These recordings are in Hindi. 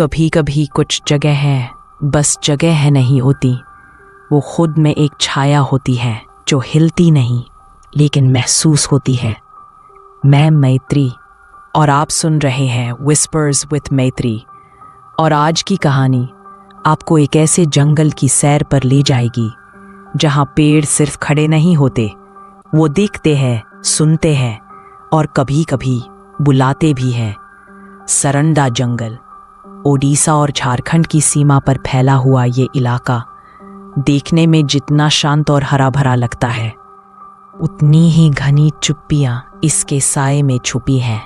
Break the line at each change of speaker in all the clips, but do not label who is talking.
कभी कभी कुछ जगह है बस जगह है नहीं होती, वो खुद में एक छाया होती है जो हिलती नहीं लेकिन महसूस होती है। मैं मैत्री और आप सुन रहे हैं विस्पर्स विथ मैत्री। और आज की कहानी आपको एक ऐसे जंगल की सैर पर ले जाएगी जहां पेड़ सिर्फ खड़े नहीं होते, वो दिखते हैं, सुनते हैं और कभी कभी बुलाते भी हैं। सरंडा जंगल, ओडिशा और झारखंड की सीमा पर फैला हुआ ये इलाका देखने में जितना शांत और हरा भरा लगता है, उतनी ही घनी चुप्पियां इसके साए में छुपी हैं।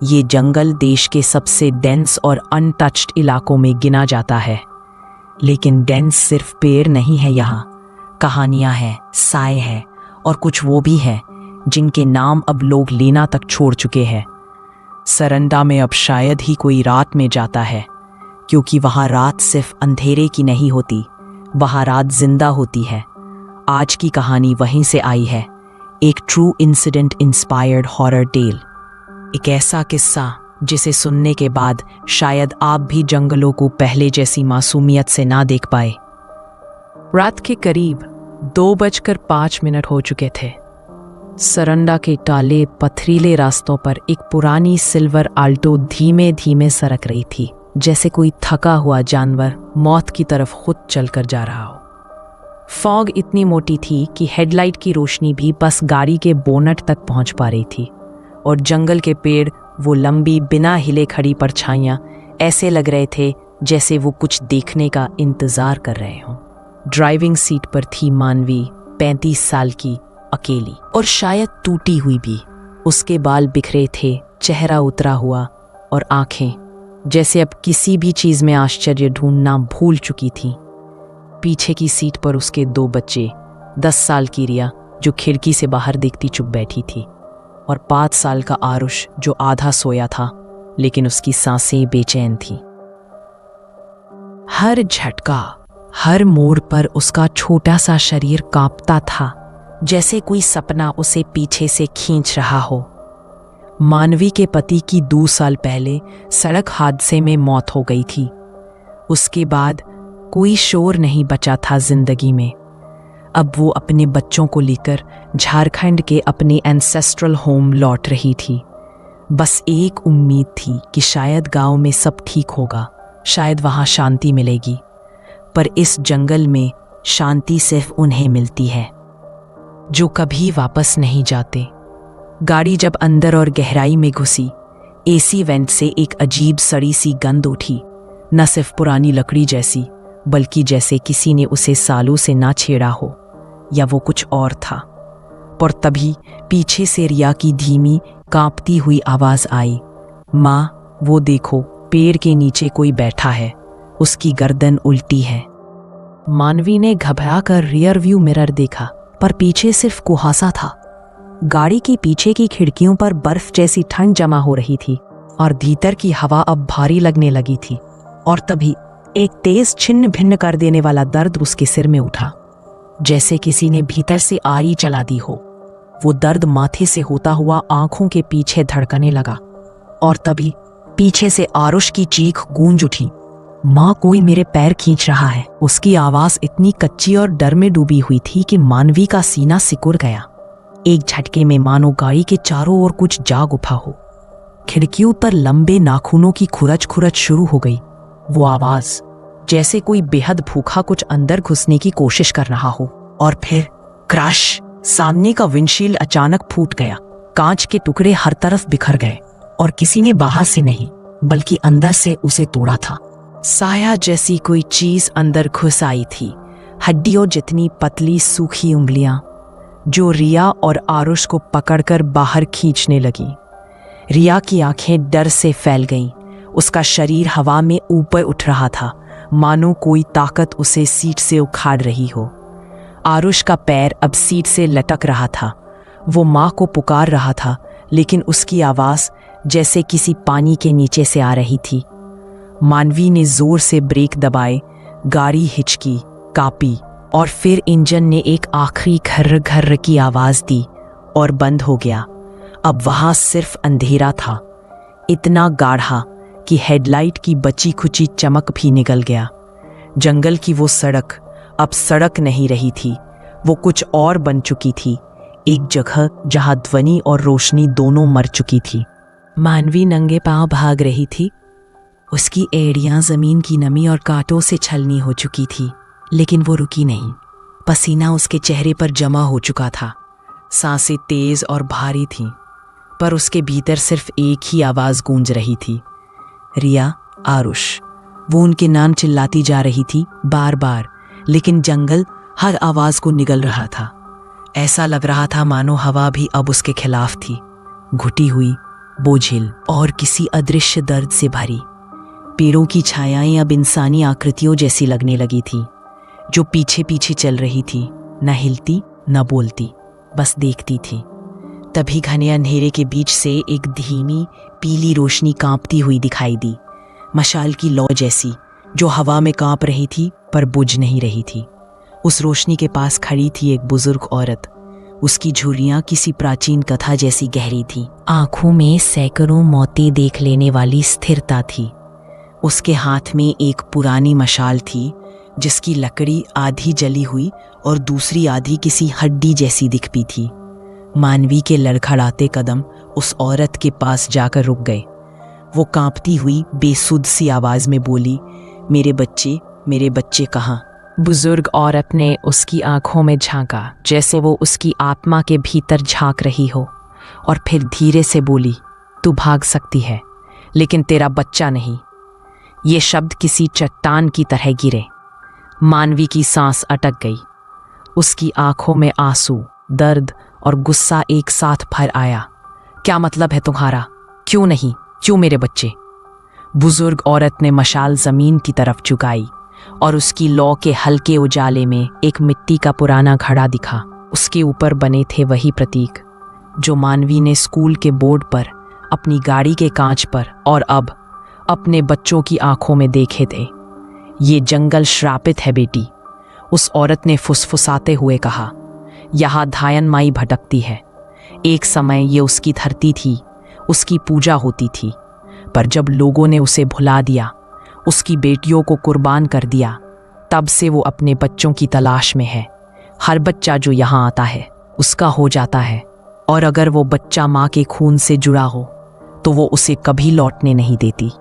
ये जंगल देश के सबसे डेंस और अनटच्ड इलाकों में गिना जाता है। लेकिन डेंस सिर्फ पेड़ नहीं है, यहाँ कहानियां हैं, साए हैं और कुछ वो भी हैं जिनके नाम अब लोग लेना तक छोड़ चुके हैं। सरंडा में अब शायद ही कोई रात में जाता है, क्योंकि वहाँ रात सिर्फ अंधेरे की नहीं होती, वहाँ रात जिंदा होती है। आज की कहानी वहीं से आई है, एक true incident inspired horror tale. एक ऐसा किस्सा जिसे सुनने के बाद शायद आप भी जंगलों को पहले जैसी मासूमियत से ना देख पाए। रात के करीब 2:05 हो चुके थे। सरंडा के टाले पथरीले रास्तों पर एक पुरानी सिल्वर आल्टो धीमे धीमे सरक रही थी, जैसे कोई थका हुआ जानवर मौत की तरफ खुद चलकर जा रहा हो। फॉग इतनी मोटी थी कि हेडलाइट की रोशनी भी बस गाड़ी के बोनट तक पहुंच पा रही थी, और जंगल के पेड़, वो लंबी बिना हिले खड़ी परछाइयां, ऐसे लग रहे थे जैसे वो कुछ देखने का इंतजार कर रहे हों। ड्राइविंग सीट पर थी मानवी, 35 साल की, अकेली और शायद टूटी हुई भी। उसके बाल बिखरे थे, चेहरा उतरा हुआ और आंखें जैसे अब किसी भी चीज में आश्चर्य ढूंढना भूल चुकी थी। पीछे की सीट पर उसके 2 बच्चे, 10 साल की रिया जो खिड़की से बाहर देखती चुप बैठी थी, और 5 साल का आरुष जो आधा सोया था लेकिन उसकी सांसें बेचैन थी। हर झटका, हर मोड़ पर उसका छोटा सा शरीर कांपता था, जैसे कोई सपना उसे पीछे से खींच रहा हो। मानवी के पति की 2 साल पहले सड़क हादसे में मौत हो गई थी। उसके बाद कोई शोर नहीं बचा था जिंदगी में। अब वो अपने बच्चों को लेकर झारखंड के अपने एंसेस्ट्रल होम लौट रही थी। बस एक उम्मीद थी कि शायद गांव में सब ठीक होगा, शायद वहां शांति मिलेगी। पर इस जंगल में शांति सिर्फ उन्हें मिलती है जो कभी वापस नहीं जाते। गाड़ी जब अंदर और गहराई में घुसी, एसी वेंट से एक अजीब सड़ी सी गंध उठी, न सिर्फ पुरानी लकड़ी जैसी, बल्कि जैसे किसी ने उसे सालों से ना छेड़ा हो, या वो कुछ और था। पर तभी पीछे से रिया की धीमी कांपती हुई आवाज आई, माँ वो देखो, पेड़ के नीचे कोई बैठा है, उसकी गर्दन उल्टी है। मानवी ने घबरा कर रियर व्यू मिरर देखा, पर पीछे सिर्फ कुहासा था। गाड़ी की पीछे की खिड़कियों पर बर्फ जैसी ठंड जमा हो रही थी और भीतर की हवा अब भारी लगने लगी थी। और तभी एक तेज छिन्न भिन्न कर देने वाला दर्द उसके सिर में उठा, जैसे किसी ने भीतर से आरी चला दी हो। वो दर्द माथे से होता हुआ आंखों के पीछे धड़कने लगा, और तभी पीछे से आरुष की चीख गूंज उठी, माँ कोई मेरे पैर खींच रहा है। उसकी आवाज इतनी कच्ची और डर में डूबी हुई थी कि मानवी का सीना सिकुड़ गया। एक झटके में मानो गाड़ी के चारों ओर कुछ जाग उठा हो। खिड़कियों पर लंबे नाखूनों की खुरच खुरच शुरू हो गई। वो आवाज जैसे कोई बेहद भूखा कुछ अंदर घुसने की कोशिश कर रहा हो। और फिर क्रश, सामने का विंडशील्ड अचानक फूट गया। कांच के टुकड़े हर तरफ बिखर गए, और किसी ने बाहर से नहीं बल्कि अंदर से उसे तोड़ा था। साया जैसी कोई चीज अंदर घुस आई थी, हड्डियों जितनी पतली सूखी उंगलियां जो रिया और आरुष को पकड़कर बाहर खींचने लगी। रिया की आंखें डर से फैल गईं, उसका शरीर हवा में ऊपर उठ रहा था, मानो कोई ताकत उसे सीट से उखाड़ रही हो। आरुष का पैर अब सीट से लटक रहा था। वो माँ को पुकार रहा था, लेकिन उसकी आवाज जैसे किसी पानी के नीचे से आ रही थी। मानवी ने जोर से ब्रेक दबाए, गाड़ी हिचकी, कांपी, और फिर इंजन ने एक आखिरी घर्र घर्र की आवाज दी और बंद हो गया। अब वहां सिर्फ अंधेरा था, इतना गाढ़ा कि हेडलाइट की बची खुची चमक भी निकल गया। जंगल की वो सड़क अब सड़क नहीं रही थी, वो कुछ और बन चुकी थी, एक जगह जहां ध्वनि और रोशनी दोनों मर चुकी थी। मानवी नंगे पांव भाग रही थी। उसकी एड़ियां जमीन की नमी और कांटों से छलनी हो चुकी थी, लेकिन वो रुकी नहीं। पसीना उसके चेहरे पर जमा हो चुका था, सांसें तेज और भारी थीं, पर उसके भीतर सिर्फ एक ही आवाज गूंज रही थी, रिया, आरुष। वो उनके नाम चिल्लाती जा रही थी बार बार, लेकिन जंगल हर आवाज को निगल रहा था। ऐसा लग रहा था मानो हवा भी अब उसके खिलाफ थी, घुटी हुई, बोझिल और किसी अदृश्य दर्द से भरी। पेड़ों की छायाएं अब इंसानी आकृतियों जैसी लगने लगी थी, जो पीछे पीछे चल रही थी, न हिलती न बोलती, बस देखती थी। तभी घने अंधेरे के बीच से एक धीमी पीली रोशनी कांपती हुई दिखाई दी, मशाल की लौ जैसी, जो हवा में कांप रही थी पर बुझ नहीं रही थी। उस रोशनी के पास खड़ी थी एक बुजुर्ग औरत। उसकी झुर्रियां किसी प्राचीन कथा जैसी गहरी थी, आंखों में सैकड़ों मौतें देख लेने वाली स्थिरता थी। उसके हाथ में एक पुरानी मशाल थी, जिसकी लकड़ी आधी जली हुई और दूसरी आधी किसी हड्डी जैसी दिखती थी। मानवी के लड़खड़ाते कदम उस औरत के पास जाकर रुक गए। वो कांपती हुई बेसुध सी आवाज में बोली, मेरे बच्चे कहाँ? बुजुर्ग औरत ने उसकी आंखों में झांका, जैसे वो उसकी आत्मा के भीतर झांक रही हो, और फिर धीरे से बोली, तू भाग सकती है, लेकिन तेरा बच्चा नहीं। ये शब्द किसी चट्टान की तरह गिरे। मानवी की सांस अटक गई। उसकी आंखों में आंसू, दर्द और गुस्सा एक साथ भर आया। क्या मतलब है तुम्हारा? क्यों नहीं? क्यों मेरे बच्चे? बुजुर्ग औरत ने मशाल जमीन की तरफ झुकाई और उसकी लौ के हल्के उजाले में एक मिट्टी का पुराना घड़ा दिखा। उसके ऊपर बने थे वही प्रतीक जो मानवी ने स्कूल के बोर्ड पर, अपनी गाड़ी के कांच पर और अब अपने बच्चों की आंखों में देखे थे। ये जंगल श्रापित है बेटी, उस औरत ने फुसफुसाते हुए कहा। यहाँ धायन माई भटकती है। एक समय ये उसकी धरती थी, उसकी पूजा होती थी, पर जब लोगों ने उसे भुला दिया, उसकी बेटियों को कुर्बान कर दिया, तब से वो अपने बच्चों की तलाश में है। हर बच्चा जो यहाँ आता है उसका हो जाता है, और अगर वो बच्चा माँ के खून से जुड़ा हो तो वो उसे कभी लौटने नहीं देती।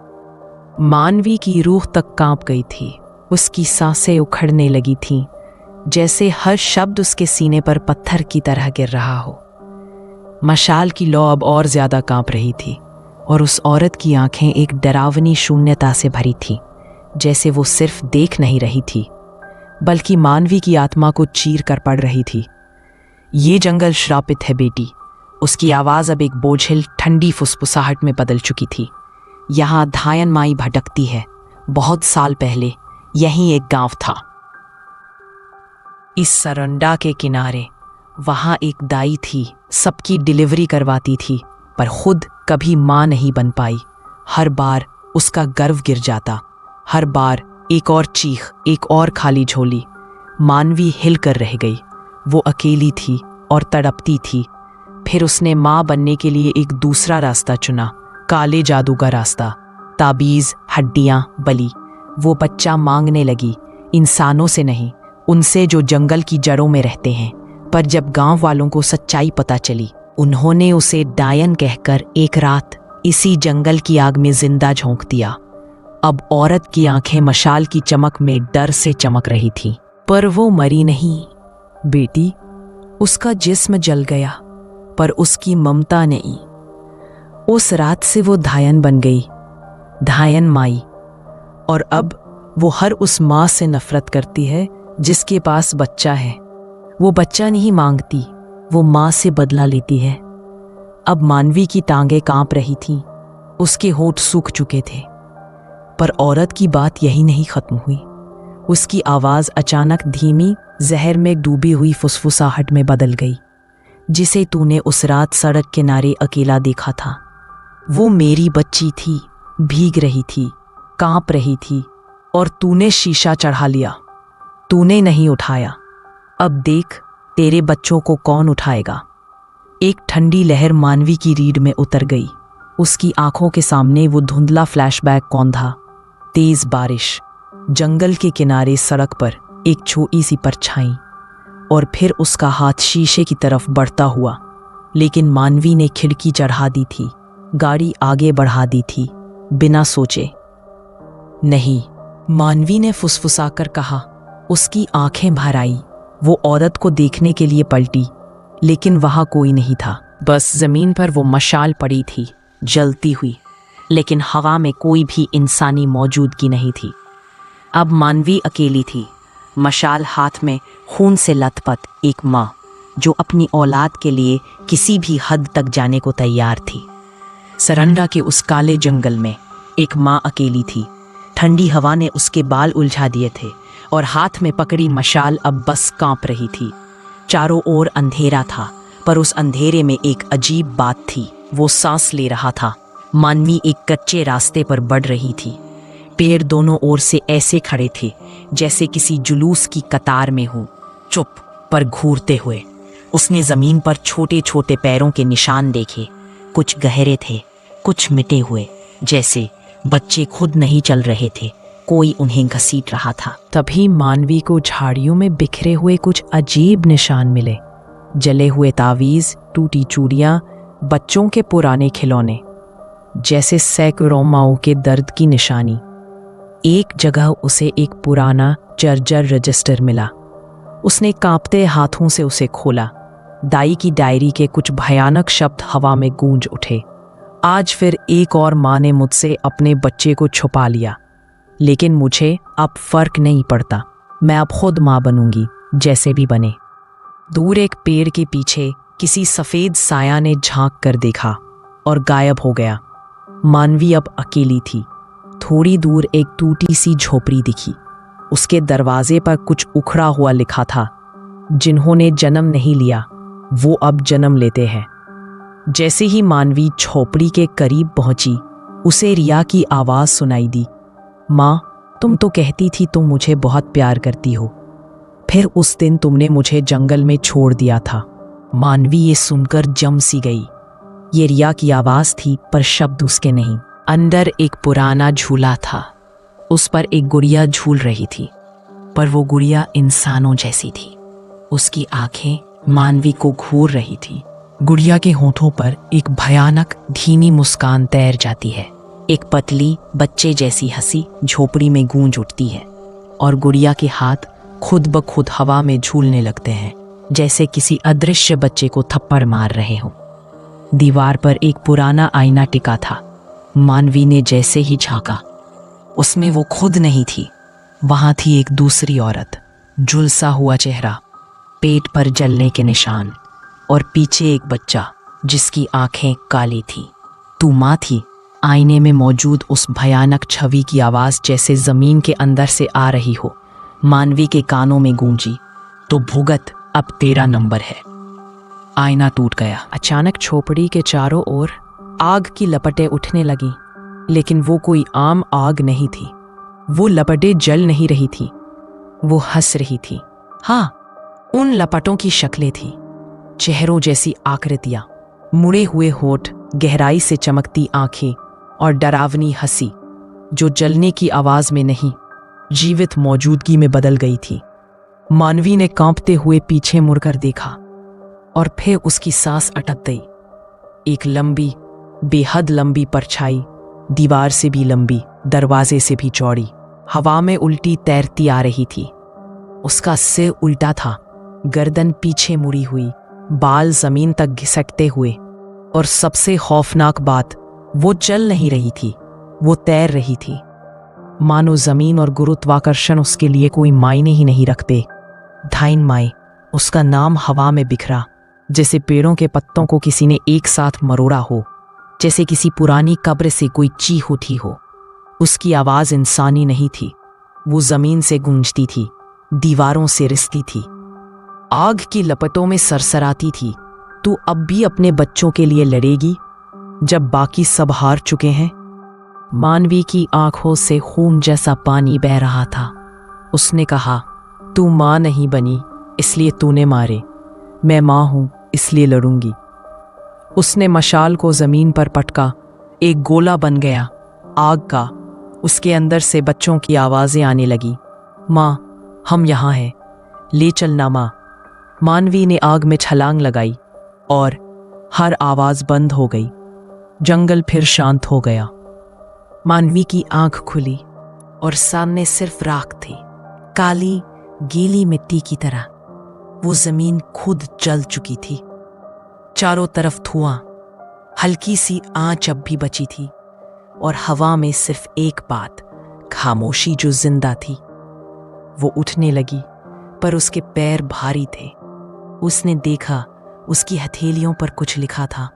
मानवी की रूह तक कांप गई थी। उसकी सांसें उखड़ने लगी थीं, जैसे हर शब्द उसके सीने पर पत्थर की तरह गिर रहा हो। मशाल की लौ अब और ज्यादा कांप रही थी, और उस औरत की आंखें एक डरावनी शून्यता से भरी थी, जैसे वो सिर्फ देख नहीं रही थी, बल्कि मानवी की आत्मा को चीर कर पड़ रही थी। ये जंगल श्रापित है बेटी। उसकी आवाज अब एक बोझिल ठंडी फुसफुसाहट में बदल चुकी थी। यहाँ धायन माई भटकती है। बहुत साल पहले यहीं एक गांव था। इस सरंडा के किनारे वहां एक दाई थी, सबकी डिलीवरी करवाती थी, पर खुद कभी मां नहीं बन पाई। हर बार उसका गर्व गिर जाता, हर बार एक और चीख, एक और खाली झोली। मानवी हिल कर रह गई। वो अकेली थी और तड़पती थी। फिर उसने मां बनने के लिए एक दूसरा रास्ता चुना, काले जादू का रास्ता। ताबीज, हड्डियां, बलि। वो बच्चा मांगने लगी, इंसानों से नहीं, उनसे जो जंगल की जड़ों में रहते हैं। पर जब गांव वालों को सच्चाई पता चली, उन्होंने उसे डायन कहकर एक रात इसी जंगल की आग में जिंदा झोंक दिया। अब औरत की आंखें मशाल की चमक में डर से चमक रही थी, पर वो मरी नहीं बेटी। उसका जिस्म जल गया, पर उसकी ममता नहीं। उस रात से वो धायन बन गई, धायन माई। और अब वो हर उस माँ से नफरत करती है जिसके पास बच्चा है। वो बच्चा नहीं मांगती, वो माँ से बदला लेती है। अब मानवी की टांगें कांप रही थीं, उसके होंठ सूख चुके थे। पर औरत की बात यही नहीं खत्म हुई। उसकी आवाज अचानक धीमी, जहर में डूबी हुई फुसफुसाहट में बदल गई, जिसे तूने उस रात सड़क किनारे अकेला देखा था। वो मेरी बच्ची थी, भीग रही थी, कांप रही थी, और तूने शीशा चढ़ा लिया। तूने नहीं उठाया। अब देख तेरे बच्चों को कौन उठाएगा। एक ठंडी लहर मानवी की रीढ़ में उतर गई। उसकी आंखों के सामने वो धुंधला फ्लैशबैक कौन था? तेज बारिश, जंगल के किनारे सड़क पर एक छोटी सी परछाई, और फिर उसका हाथ शीशे की तरफ बढ़ता हुआ। लेकिन मानवी ने खिड़की चढ़ा दी थी, गाड़ी आगे बढ़ा दी थी, बिना सोचे। नहीं, मानवी ने फुसफुसाकर कहा। उसकी आंखें भर आई। वो औरत को देखने के लिए पलटी, लेकिन वहां कोई नहीं था। बस जमीन पर वो मशाल पड़ी थी, जलती हुई, लेकिन हवा में कोई भी इंसानी मौजूदगी नहीं थी। अब मानवी अकेली थी, मशाल हाथ में, खून से लथपथ एक माँ जो अपनी औलाद के लिए किसी भी हद तक जाने को तैयार थी। सरंडा के उस काले जंगल में एक माँ अकेली थी। ठंडी हवा ने उसके बाल उलझा दिए थे और हाथ में पकड़ी मशाल अब बस कांप रही थी। चारों ओर अंधेरा था, पर उस अंधेरे में एक अजीब बात थी। वो सांस ले रहा था। मानवी एक कच्चे रास्ते पर बढ़ रही थी। पेड़ दोनों ओर से ऐसे खड़े थे जैसे किसी जुलूस की कतार में हो, चुप पर घूरते हुए। उसने जमीन पर छोटे छोटे पैरों के निशान देखे। कुछ गहरे थे, कुछ मिटे हुए, जैसे बच्चे खुद नहीं चल रहे थे, कोई उन्हें घसीट रहा था। तभी मानवी को झाड़ियों में बिखरे हुए कुछ अजीब निशान मिले। जले हुए तावीज, टूटी चूड़ियां, बच्चों के पुराने खिलौने, जैसे सैकड़ों माओं के दर्द की निशानी। एक जगह उसे एक पुराना जर्जर रजिस्टर मिला। उसने कांपते हाथों से उसे खोला। दाई की डायरी के कुछ भयानक शब्द हवा में गूंज उठे। आज फिर एक और माँ ने मुझसे अपने बच्चे को छुपा लिया, लेकिन मुझे अब फर्क नहीं पड़ता। मैं अब खुद माँ बनूंगी, जैसे भी बने। दूर एक पेड़ के पीछे किसी सफेद साया ने झांक कर देखा और गायब हो गया। मानवी अब अकेली थी। थोड़ी दूर एक टूटी सी झोपड़ी दिखी। उसके दरवाजे पर कुछ उखड़ा हुआ लिखा था, जिन्होंने जन्म नहीं लिया वो अब जन्म लेते हैं। जैसे ही मानवी झोपड़ी के करीब पहुंची, उसे रिया की आवाज सुनाई दी। माँ, तुम तो कहती थी तुम मुझे बहुत प्यार करती हो, फिर उस दिन तुमने मुझे जंगल में छोड़ दिया था। मानवी ये सुनकर जम सी गई। ये रिया की आवाज थी, पर शब्द उसके नहीं। अंदर एक पुराना झूला था। उस पर एक गुड़िया झूल रही थी, पर वो गुड़िया इंसानों जैसी थी। उसकी आंखें मानवी को घूर रही थी। गुड़िया के होठों पर एक भयानक धीमी मुस्कान तैर जाती है। एक पतली बच्चे जैसी हंसी झोपड़ी में गूंज उठती है, और गुड़िया के हाथ खुद ब खुद हवा में झूलने लगते हैं, जैसे किसी अदृश्य बच्चे को थप्पड़ मार रहे हो। दीवार पर एक पुराना आईना टिका था। मानवी ने जैसे ही झांका, उसमें वो खुद नहीं थी। वहां थी एक दूसरी औरत, झुलसा हुआ चेहरा, पेट पर जलने के निशान, और पीछे एक बच्चा जिसकी आंखें काली थी। तू माँ थी? आईने में मौजूद उस भयानक छवि की आवाज जैसे जमीन के अंदर से आ रही हो, मानवी के कानों में गूंजी। तो भुगत, अब तेरा नंबर है। आईना टूट गया। अचानक झोपड़ी के चारों ओर आग की लपटें उठने लगी, लेकिन वो कोई आम आग नहीं थी। वो लपटें जल नहीं रही थी, वो हंस रही थी। हाँ, उन लपटों की शक्लें थी, चेहरों जैसी आकृतियां, मुड़े हुए होठ, गहराई से चमकती आंखें और डरावनी हंसी, जो जलने की आवाज में नहीं, जीवित मौजूदगी में बदल गई थी। मानवी ने कांपते हुए पीछे मुड़कर देखा, और फिर उसकी सांस अटक गई। एक लंबी, बेहद लंबी परछाई, दीवार से भी लंबी, दरवाजे से भी चौड़ी, हवा में उल्टी तैरती आ रही थी। उसका सिर उल्टा था, गर्दन पीछे मुड़ी हुई, बाल जमीन तक घिसटते हुए, और सबसे खौफनाक बात, वो चल नहीं रही थी, वो तैर रही थी। मानो जमीन और गुरुत्वाकर्षण उसके लिए कोई मायने ही नहीं रखते। धाइन माई, उसका नाम हवा में बिखरा, जैसे पेड़ों के पत्तों को किसी ने एक साथ मरोड़ा हो, जैसे किसी पुरानी कब्र से कोई चीख उठी हो। उसकी आवाज इंसानी नहीं थी, वो जमीन से गूंजती थी, दीवारों से रिसती थी, आग की लपटों में सरसराती थी। तू अब भी अपने बच्चों के लिए लड़ेगी, जब बाकी सब हार चुके हैं? मानवी की आंखों से खून जैसा पानी बह रहा था। उसने कहा, तू माँ नहीं बनी इसलिए तूने मारे, मैं माँ हूं इसलिए लड़ूंगी। उसने मशाल को जमीन पर पटका, एक गोला बन गया आग का। उसके अंदर से बच्चों की आवाजें आने लगी, माँ हम यहाँ हैं, ले चलना माँ। मानवी ने आग में छलांग लगाई और हर आवाज बंद हो गई। जंगल फिर शांत हो गया। मानवी की आंख खुली और सामने सिर्फ राख थी, काली गीली मिट्टी की तरह। वो जमीन खुद जल चुकी थी। चारों तरफ धुआं, हल्की सी आंच अब भी बची थी और हवा में सिर्फ एक बात, खामोशी जो जिंदा थी। वो उठने लगी पर उसके पैर भारी थे। उसने देखा उसकी हथेलियों पर कुछ लिखा था।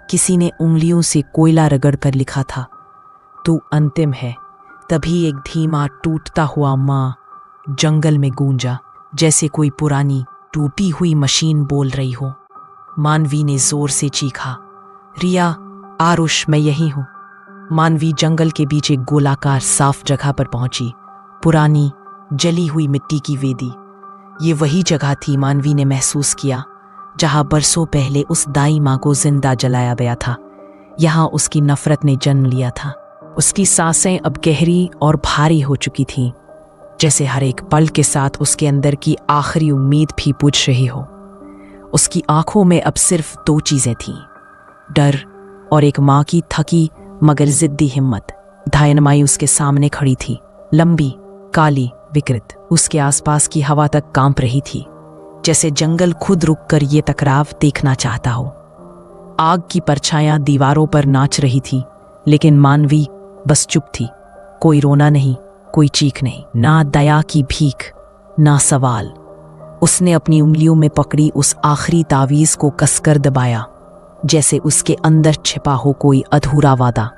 किसी ने उंगलियों से कोयला रगड़ कर लिखा था, तू अंतिम है। तभी एक धीमा टूटता हुआ माँ जंगल में गूंजा, जैसे कोई पुरानी टूटी हुई मशीन बोल रही हो। मानवी ने जोर से चीखा, रिया, आरुष, मैं यही हूं। मानवी जंगल के बीच एक गोलाकार साफ जगह पर पहुंची, पुरानी जली हुई मिट्टी की वेदी। ये वही जगह थी, मानवी ने महसूस किया, जहां बरसों पहले उस दाई माँ को जिंदा जलाया गया था। यहां उसकी नफरत ने जन्म लिया था। उसकी सांसें अब गहरी और भारी हो चुकी थीं, जैसे हर एक पल के साथ उसके अंदर की आखिरी उम्मीद भी बुझ रही हो। उसकी आंखों में अब सिर्फ दो चीजें थीं, डर और एक माँ की थकी मगर जिद्दी हिम्मत। डायनामाई उसके सामने खड़ी थी, लंबी, काली, विकृत। उसके आसपास की हवा तक कांप रही थी, जैसे जंगल खुद रुककर ये टकराव देखना चाहता हो। आग की परछायां दीवारों पर नाच रही थी, लेकिन मानवी बस चुप थी। कोई रोना नहीं, कोई चीख नहीं, ना दया की भीख, ना सवाल। उसने अपनी उंगलियों में पकड़ी उस आखिरी तावीज को कसकर दबाया, जैसे उसके अंदर छिपा हो कोई अधूरा वादा।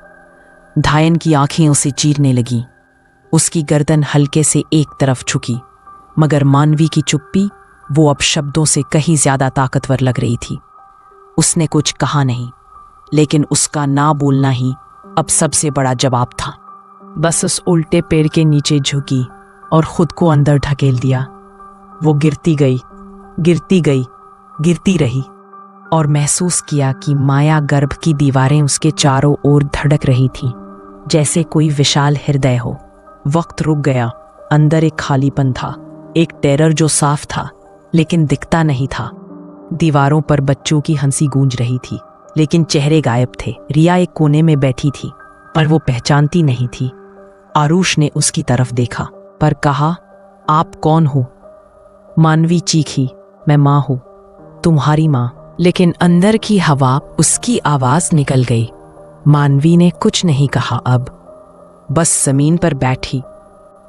धायन की आंखें उसे चीरने लगीं। उसकी गर्दन हल्के से एक तरफ झुकी, मगर मानवी की चुप्पी वो अब शब्दों से कहीं ज्यादा ताकतवर लग रही थी। उसने कुछ कहा नहीं, लेकिन उसका ना बोलना ही अब सबसे बड़ा जवाब था। बस उस उल्टे पेड़ के नीचे झुकी और खुद को अंदर ढकेल दिया। वो गिरती गई, गिरती गई, गिरती रही और महसूस किया कि माया गर्भ की दीवारें उसके चारों ओर धड़क रही थीं, जैसे कोई विशाल हृदय हो। वक्त रुक गया। अंदर एक खालीपन था, एक टेरर जो साफ था लेकिन दिखता नहीं था। दीवारों पर बच्चों की हंसी गूंज रही थी, लेकिन चेहरे गायब थे। रिया एक कोने में बैठी थी, पर वो पहचानती नहीं थी। आरुष ने उसकी तरफ देखा पर कहा, आप कौन हो? मानवी चीखी, मैं माँ हूं, तुम्हारी माँ। लेकिन अंदर की हवा उसकी आवाज निकल गई। मानवी ने कुछ नहीं कहा अब, बस जमीन पर बैठी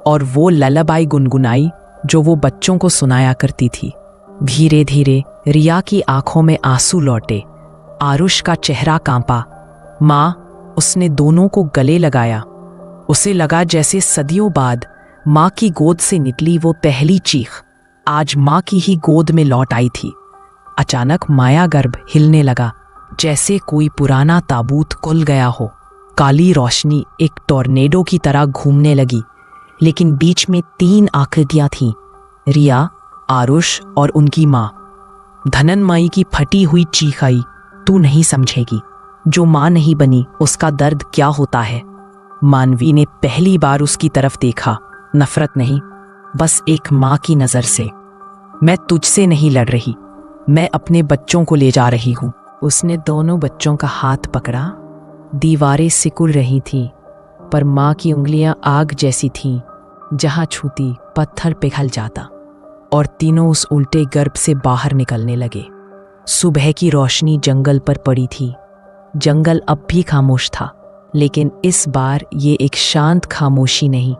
और वो ललाबाई गुनगुनाई जो वो बच्चों को सुनाया करती थी। धीरे धीरे रिया की आंखों में आंसू लौटे। आरुष का चेहरा कांपा। माँ, उसने दोनों को गले लगाया। उसे लगा जैसे सदियों बाद माँ की गोद से निकली वो पहली चीख आज माँ की ही गोद में लौट आई थी। अचानक माया गर्भ हिलने लगा, जैसे कोई पुराना ताबूत खुल गया हो। काली रोशनी एक टॉर्नेडो की तरह घूमने लगी, लेकिन बीच में 3 आकृतियां थीं, रिया, आरुष और उनकी माँ। धननमाई की फटी हुई चीख आई, तू नहीं समझेगी, जो माँ नहीं बनी उसका दर्द क्या होता है। मानवी ने पहली बार उसकी तरफ देखा, नफरत नहीं, बस एक माँ की नजर से। मैं तुझसे नहीं लड़ रही, मैं अपने बच्चों को ले जा रही हूं। उसने दोनों बच्चों का हाथ पकड़ा। दीवारें सिकुड़ रही थीं, पर माँ की उंगलियां आग जैसी थीं, जहां छूती पत्थर पिघल जाता। और तीनों उस उल्टे गर्भ से बाहर निकलने लगे। सुबह की रोशनी जंगल पर पड़ी थी। जंगल अब भी खामोश था, लेकिन इस बार ये एक शांत खामोशी नहीं,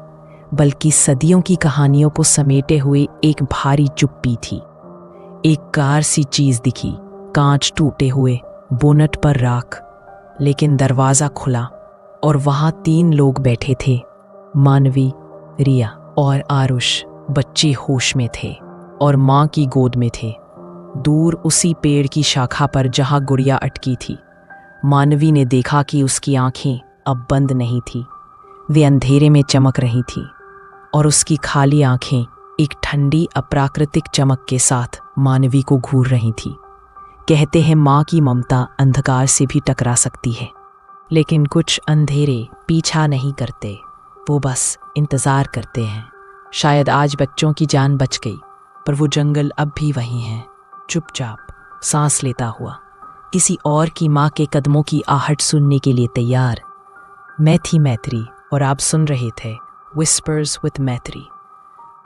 बल्कि सदियों की कहानियों को समेटे हुए एक भारी चुप्पी थी। एक कार सी चीज दिखी, कांच टूटे हुए, बोनट पर राख, लेकिन दरवाजा खुला और वहां 3 लोग बैठे थे, मानवी, रिया और आरुष। बच्चे होश में थे और माँ की गोद में थे, दूर उसी पेड़ की शाखा पर जहां गुड़िया अटकी थी। मानवी ने देखा कि उसकी आंखें अब बंद नहीं थी, वे अंधेरे में चमक रही थी और उसकी खाली आंखें एक ठंडी अप्राकृतिक चमक के साथ मानवी को घूर रही थी। कहते हैं माँ की ममता अंधकार से भी टकरा सकती है। लेकिन कुछ अंधेरे पीछा नहीं करते, वो बस इंतज़ार करते हैं। शायद आज बच्चों की जान बच गई, पर वो जंगल अब भी वही है, चुपचाप सांस लेता हुआ, किसी और की माँ के कदमों की आहट सुनने के लिए तैयार। मैं थी मैत्री और आप सुन रहे थे विस्पर्स विद मैत्री।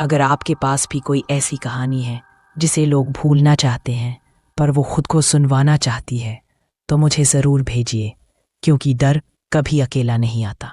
अगर आपके पास भी कोई ऐसी कहानी है जिसे लोग भूलना चाहते हैं पर वो खुद को सुनवाना चाहती है, तो मुझे ज़रूर भेजिए, क्योंकि डर कभी अकेला नहीं आता।